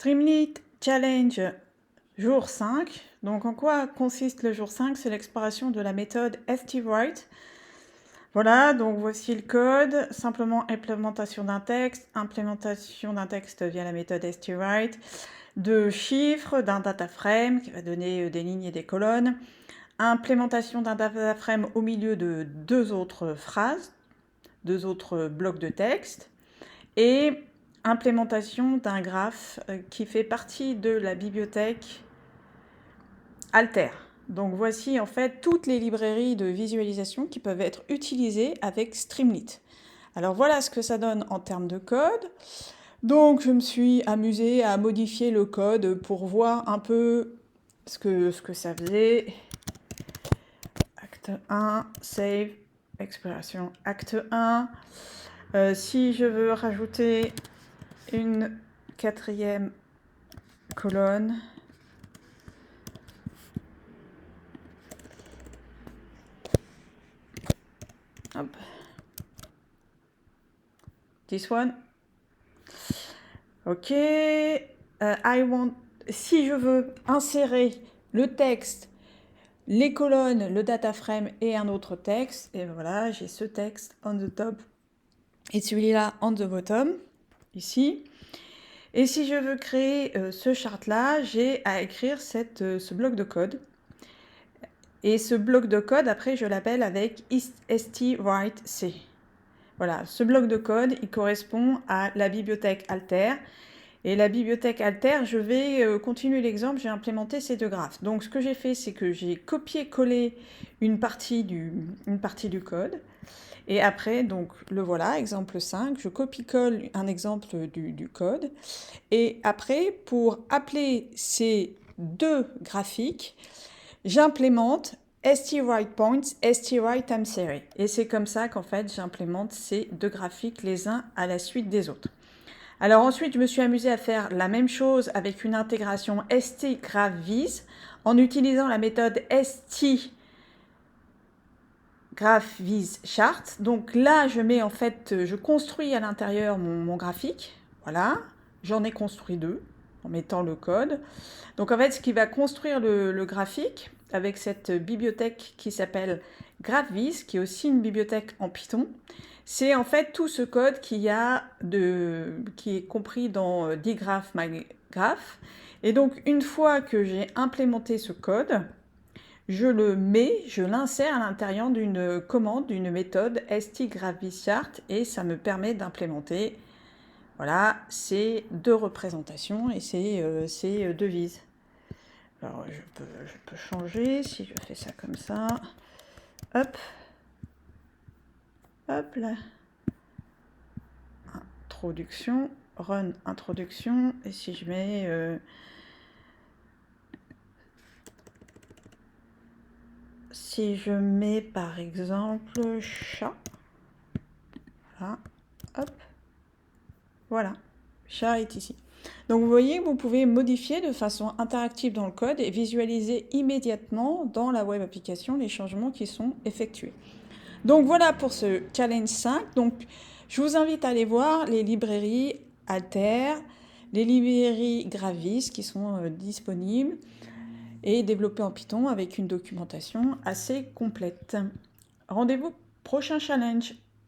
Streamlit Challenge jour 5. Donc en quoi consiste le jour 5? C'est l'exploration de la méthode STWrite. Voilà, donc voici le code. Simplement implémentation d'un texte via la méthode STWrite, de chiffres, d'un data frame qui va donner des lignes et des colonnes, implémentation d'un data frame au milieu de deux autres phrases, deux autres blocs de texte, et implémentation d'un graphe qui fait partie de la bibliothèque Alter. Donc voici en fait toutes les librairies de visualisation qui peuvent être utilisées avec Streamlit. Alors voilà ce que ça donne en termes de code. Donc je me suis amusée à modifier le code pour voir un peu ce que ça faisait. Acte 1, save, exploration, acte 1. Si je veux rajouter une quatrième colonne, hop, this one, ok, si je veux insérer le texte, les colonnes, le data frame et un autre texte, et voilà, j'ai ce texte on the top et celui-là on the bottom, ici. Et si je veux créer ce chart-là, j'ai à écrire ce bloc de code. Et ce bloc de code, après, je l'appelle avec STWrite-C. Voilà, ce bloc de code, il correspond à la bibliothèque Alter. Et la bibliothèque Alter, je vais continuer l'exemple, j'ai implémenté ces deux graphes. Donc ce que j'ai fait, c'est que j'ai copié-collé une partie du code. Et après, donc le voilà, exemple 5, je copie-colle un exemple du code. Et après, pour appeler ces deux graphiques, j'implémente STWritePoints, STWriteTimeSeries. Et c'est comme ça qu'en fait, j'implémente ces deux graphiques les uns à la suite des autres. Alors ensuite, je me suis amusée à faire la même chose avec une intégration STGraphViz en utilisant la méthode STGraphVizChart. Donc là, je construis à l'intérieur mon graphique. Voilà, j'en ai construit deux en mettant le code. Donc en fait, ce qui va construire le graphique avec cette bibliothèque qui s'appelle GraphViz, qui est aussi une bibliothèque en Python, c'est en fait tout ce code qui est compris dans dgraph-mygraph. Et donc une fois que j'ai implémenté ce code, je l'insère à l'intérieur d'une commande, d'une méthode STGraphVizChart, et ça me permet d'implémenter voilà, ces deux représentations et ces deux vises. Alors je peux changer si je fais ça comme ça. Hop. Hop là. Introduction. Run introduction. Et si je mets... si je mets par exemple chat. Voilà. Hop. Voilà. Chat est ici. Donc vous voyez, vous pouvez modifier de façon interactive dans le code et visualiser immédiatement dans la web application les changements qui sont effectués. Donc voilà pour ce challenge 5. Donc je vous invite à aller voir les librairies Alter, les librairies Graphviz qui sont disponibles et développées en Python avec une documentation assez complète. Rendez-vous prochain challenge.